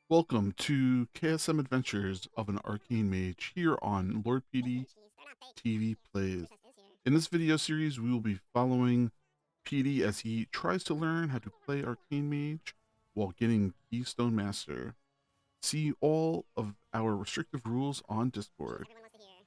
Welcome to KSM Adventures of an Arcane Mage here on Lord PD TV Plays. In this video series, we will be following PD as he tries to learn how to play Arcane Mage while getting Keystone Master. See all of our restrictive rules on Discord.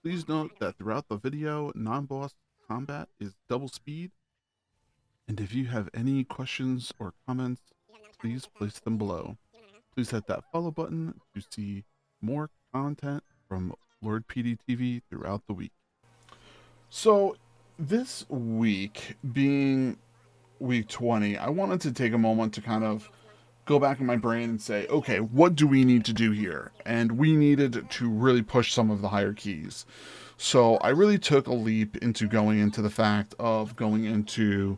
Please note that throughout the video, non-boss combat is double speed, and if you have any questions or comments, please place them below. Please hit that follow button to see more content from Lord PDTV throughout the week. So, this week being week 20, I wanted to take a moment to kind of go back in my brain and say, okay, what do we need to do here? And we needed to really push some of the higher keys. So, I really took a leap into going into the fact of going into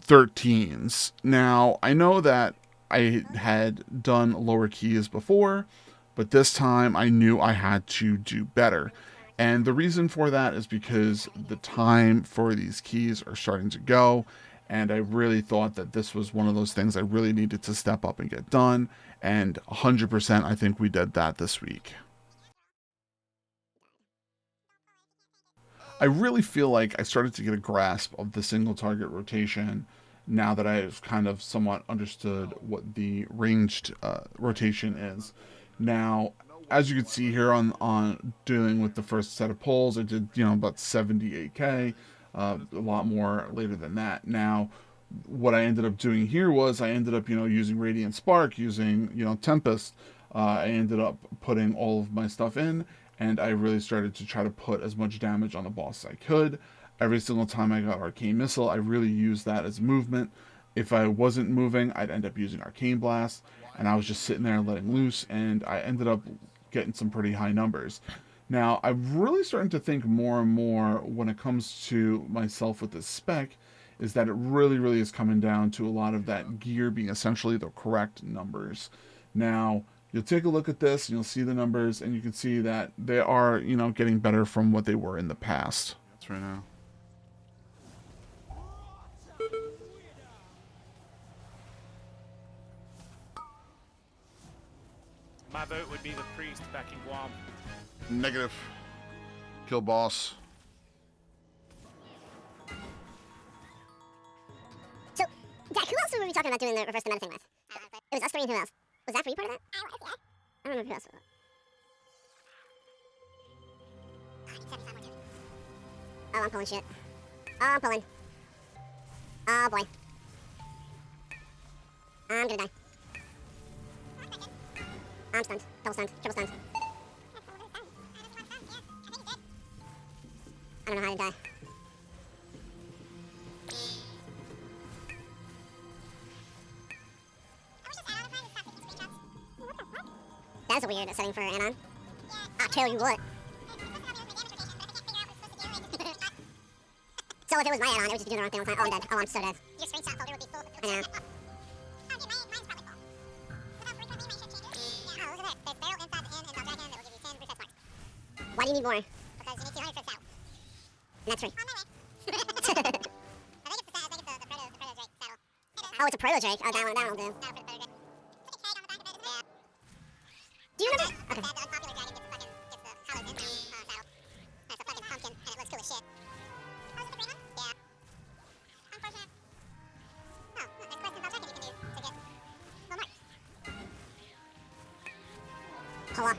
13s. Now, I know that I had done lower keys before, but this time I knew I had to do better. And the reason for that is because the time for these keys are starting to go, and I really thought that this was one of those things I really needed to step up and get done, and 100% I think we did that this week. I really feel like I started to get a grasp of the single target rotation now that I've kind of somewhat understood what the ranged rotation is. Now, as you can see here on dealing with the first set of polls, I did about 78k, a lot more later than that. Now, what I ended up doing here was I ended up using Radiant Spark, using Tempest. I ended up putting all of my stuff in, and I really started to try to put as much damage on the boss as I could. Every single time I got Arcane Missile, I really used that as movement. If I wasn't moving, I'd end up using Arcane Blast, and I was just sitting there letting loose, and I ended up getting some pretty high numbers. Now, I'm really starting to think more and more when it comes to myself with this spec, is that it really is coming down to a lot of that gear being essentially the correct numbers. Now, you'll take a look at this and you'll see the numbers, and you can see that they are, getting better from what they were in the past. That's right now. My vote would be the priest backing Guam. Negative. Kill boss. So, Jack, who else were we talking about doing the reverse the meta thing with? It was us three and who else? Was that for you part of that? I don't remember who else was. Oh, I'm pulling shit. Oh, I'm pulling. Oh, boy. I'm gonna die. I'm stunned. Double stunned. Triple stunned. I don't know how to die. That's a weird setting for Anon. I'll tell you what. So if it was my add-on, it would just be doing the wrong thing all the time. Oh, I'm dead. Oh, I'm so dead. Your screenshot folder would be full. I know. Why do you need more? Because you need 200 trips out. And that's free. Oh, it's a Proto Drake. Oh, that one will do. Do you remember? Okay. Hello.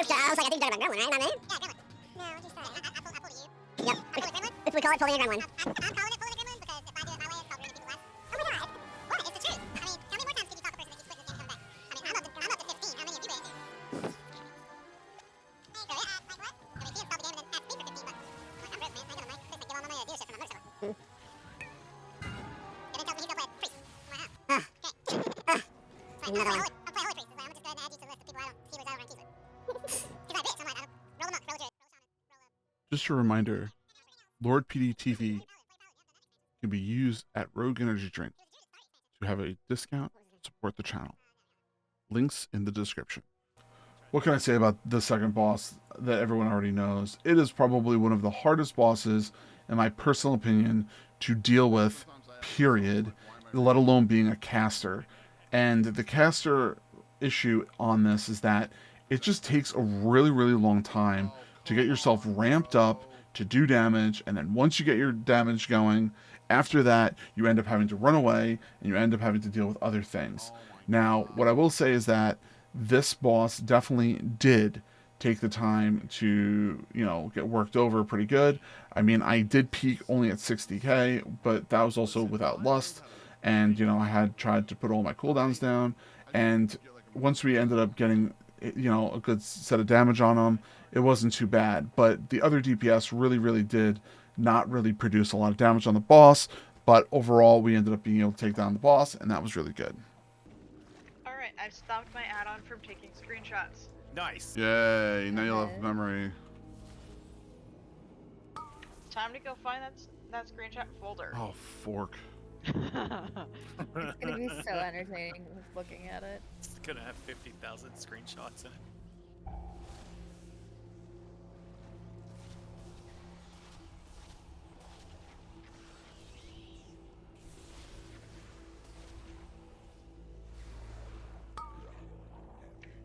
I was like, I think you're talking about Gremlin, right? Not me? Yeah, Gremlin. No, just I pulled it you. Yep. I pulled it Gremlin? If we call it pulling a Gremlin. I'm calling it pulling a Gremlin because if I do it my way, it's called reading people less. Oh my god. What? It's the truth. I mean, how many more times can you talk a person that keeps quitting this game and coming back? I mean, I'm up to 15. How many of you ready to? Hey, so yeah, like what? I mean, he installed the game and then asked me for 15 bucks. I'm like, I'm broke, man. I give him like, give all my money to dealership for my motorcycle. And then tells me he's gonna play Priest. I'm like, oh. Okay. Another one. I'm playing Holy Priest. I'm just going to add you to the list of people I don't see who's over and keep it. Just a reminder, Lord PDTV can be used at Rogue Energy Drink to have a discount to support the channel. Links in the description. What can I say about the second boss that everyone already knows? It is probably one of the hardest bosses, in my personal opinion, to deal with, period. let alone being a caster. And the caster issue on this is that it just takes a really, really long time to get yourself ramped up to do damage, and then once you get your damage going, after that, you end up having to run away, and you end up having to deal with other things. Now, what I will say is that this boss definitely did take the time to, get worked over pretty good. I mean, I did peak only at 60k, but that was also without lust, and, I had tried to put all my cooldowns down, and once we ended up getting, a good set of damage on him, it wasn't too bad. But the other DPS really, really did not really produce a lot of damage on the boss, but overall, we ended up being able to take down the boss, and that was really good. Alright, I've stopped my add-on from taking screenshots. Nice. Yay, now you'll have memory. Time to go find that screenshot folder. Oh, fork. It's gonna be so entertaining looking at it. It's gonna have 50,000 screenshots in it.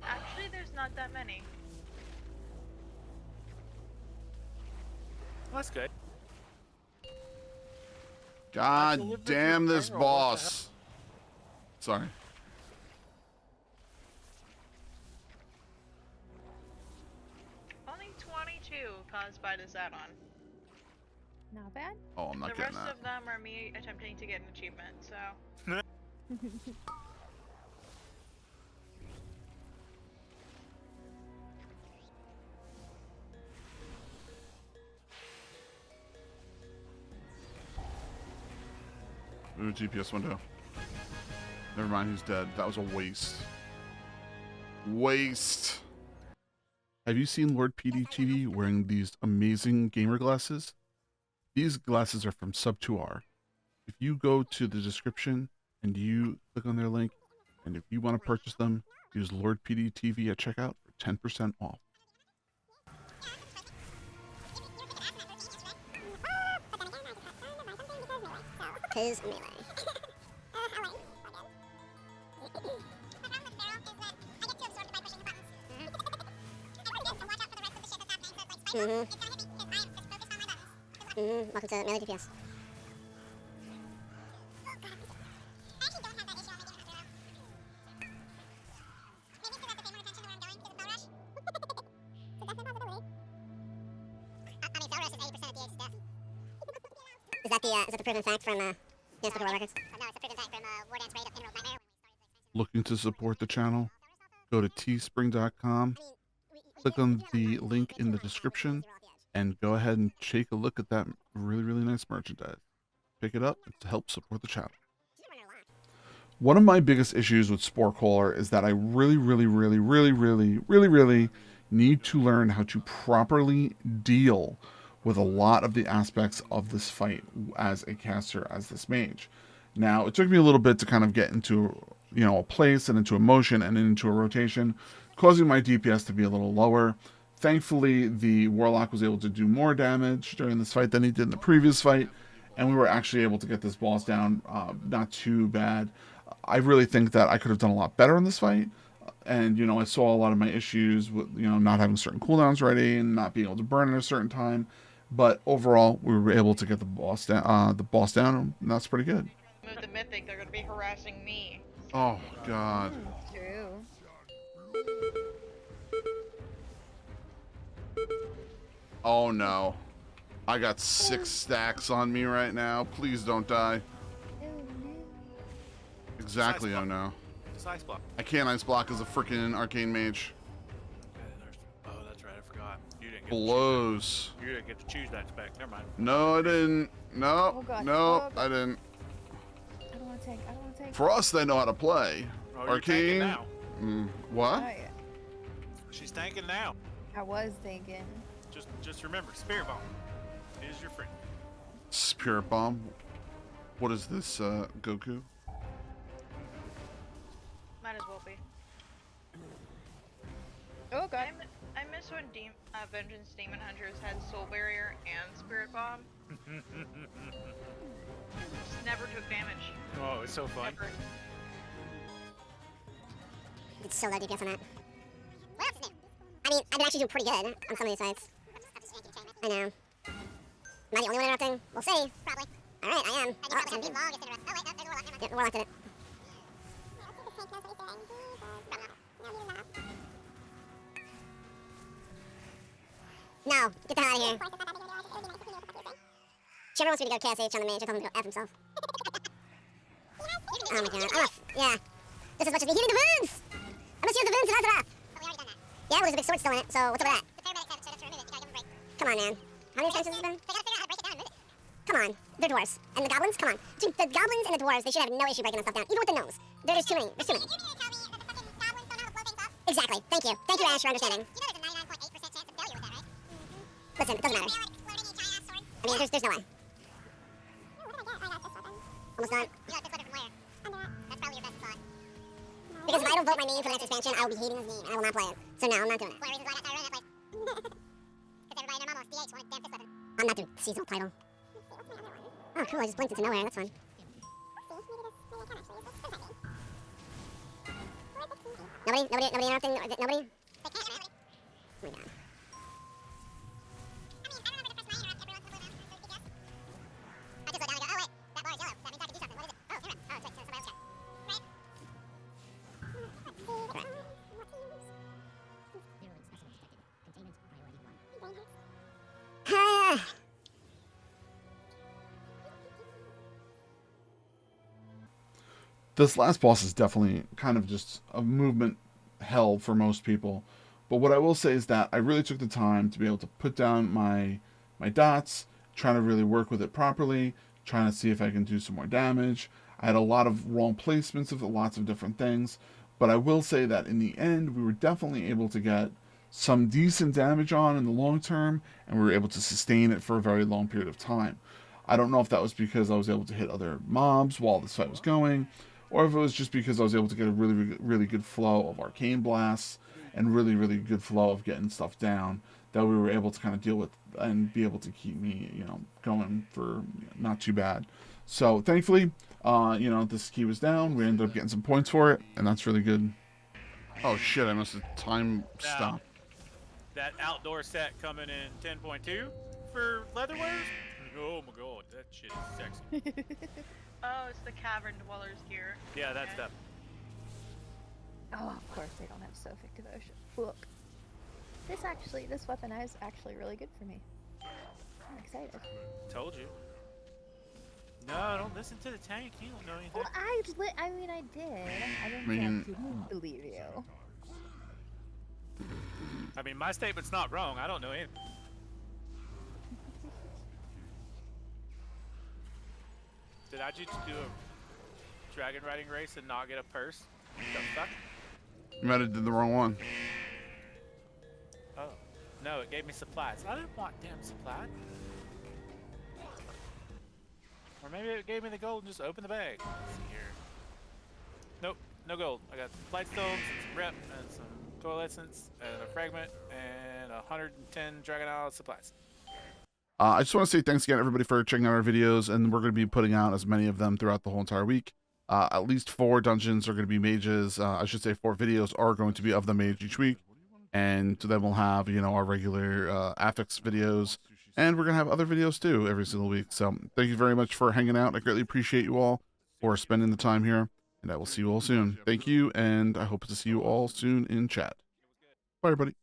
Actually, there's not that many. Well, that's good. God damn this boss. Sorry. Only 22 caused by this add-on. Not bad. Oh, I'm not The getting rest that. of them are me attempting to get an achievement, so... Ooh, GPS window. Never mind, he's dead. That was a waste. Waste. Have you seen Lord PeteyTV wearing these amazing gamer glasses? These glasses are from Sub2R. If you go to the description and you click on their link, and if you want to purchase them, use Lord PeteyTV at checkout for 10% off. His melee. Welcome to melee DPS. Is that the proven fact from Guinness Book of World Records? No, it's a proven fact from Warden's Raid of Emerald Nightmare. Looking to support the channel? Go to teespring.com, click on the link in the description, and go ahead and take a look at that really, really nice merchandise. Pick it up to help support the channel. One of my biggest issues with Spore Caller is that I really need to learn how to properly deal with a lot of the aspects of this fight as a caster, as this mage. Now, it took me a little bit to kind of get into, a place and into a motion and into a rotation, causing my DPS to be a little lower. Thankfully, the Warlock was able to do more damage during this fight than he did in the previous fight, and we were actually able to get this boss down not too bad. I really think that I could have done a lot better in this fight, and, I saw a lot of my issues with, not having certain cooldowns ready and not being able to burn at a certain time. But overall, we were able to get the boss down, and that's pretty good. Move the mythic, they're gonna be harassing me. Oh, God. True. Oh, no. I got 6 stacks on me right now. Please don't die. Oh no. Exactly, oh no. It's ice block. I can't ice block as a freaking Arcane Mage. Oh, that's right. I forgot. You didn't get Blows. You didn't get to choose that spec. Never mind. No, I didn't. No, Oh, God. no, Oh, God. I didn't. I don't want to take. I don't want to take. For us, they know how to play. Oh, you're tanking Arcane. now. What? She's tanking now. I was thinking. Just remember, Spirit Bomb is your friend. Spirit Bomb. What is this, Goku? Might as well be. Oh god. I miss when Vengeance Demon Hunters had Soul Barrier and Spirit Bomb. Just never took damage. Oh, it's so fun. Never. It's so low DPS on that. What else is new? I mean, I've been actually doing pretty good on some of these fights. I know. Am I the only one interrupting? We'll see. Probably. Alright, I am. Oh, it's gonna be longest interrupt. Oh, wait, no, there's Warlock. Yeah, Warlock did it. No, get the hell out of here. Trevor wants me to go KSH on the mage. I told him to go F himself. Oh my god. Yeah. Just as much as me healing the wounds! I must heal the wounds and Azeroth! Oh, we already done that. Yeah, well, there's a big sword still in it, so what's up with that? The paramedics have it, so to remove it, you gotta give them a break. Come on, man. How many extensions has it been? They gotta figure out how to break it down and move it. Come on. They're dwarves. And the goblins? Come on. Dude, the goblins and the dwarves, they should have no issue breaking that stuff down. Even with the gnomes. There's too many. There's too many. You mean to tell me that the fucking goblins don't know how to blow things up? Exactly. Thank you. Thank you, Ash, for understanding. You know there's a 99.8% chance of failure with that, right? Listen, it doesn't matter. I mean, there's no way. Almost done. You got this letter from where? That's probably your best slot. Because if I don't vote my name for the next expansion, I will be hating this game, and I will not play it. So no, I'm not doing it. One of the reasons why I got tired of that place. Because everybody and their mama wants DH wanted damn fist weapon. I'm not doing the seasonal title. Oh, cool, I just blinked into nowhere, that's fun. Nobody interrupting, nobody? They can't, right? Oh my god. This last boss is definitely kind of just a movement hell for most people. But what I will say is that I really took the time to be able to put down my dots, trying to really work with it properly, trying to see if I can do some more damage. I had a lot of wrong placements of lots of different things, but I will say that in the end, we were definitely able to get some decent damage on in the long term, and we were able to sustain it for a very long period of time. I don't know if that was because I was able to hit other mobs while this fight was going, or if it was just because I was able to get a really good flow of arcane blasts and really good flow of getting stuff down that we were able to kind of deal with and be able to keep me, going for not too bad. So thankfully, this key was down. We ended up getting some points for it, and that's really good. Oh shit! I must have time stopped. That outdoor set coming in 10.2 for leatherwares. Oh my god, that shit is sexy. Oh, it's the Cavern Dwellers gear. Yeah, that's Okay. that. Oh, of course they don't have Sophic Devotion. Look. This weapon is actually really good for me. I'm excited. Told you. No, don't listen to the tank. You don't know anything. Well, I did. I didn't believe you. I mean, my statement's not wrong. I don't know anything. Did I just do a dragon riding race and not get a purse? The fuck? You might have did the wrong one. Oh. No, it gave me supplies. I didn't want damn supplies. Or maybe it gave me the gold and just opened the bag. Let's see here. Nope, no gold. I got light stones and some rep and some coalescence and a fragment and 110 Dragon Isle supplies. I just want to say thanks again, everybody, for checking out our videos, and we're going to be putting out as many of them throughout the whole entire week. At least 4 dungeons are going to be mages. I should say 4 videos are going to be of the mage each week, and then we'll have, our regular affix videos, and we're going to have other videos too every single week. So thank you very much for hanging out. I greatly appreciate you all for spending the time here, and I will see you all soon. Thank you, and I hope to see you all soon in chat. Bye, everybody.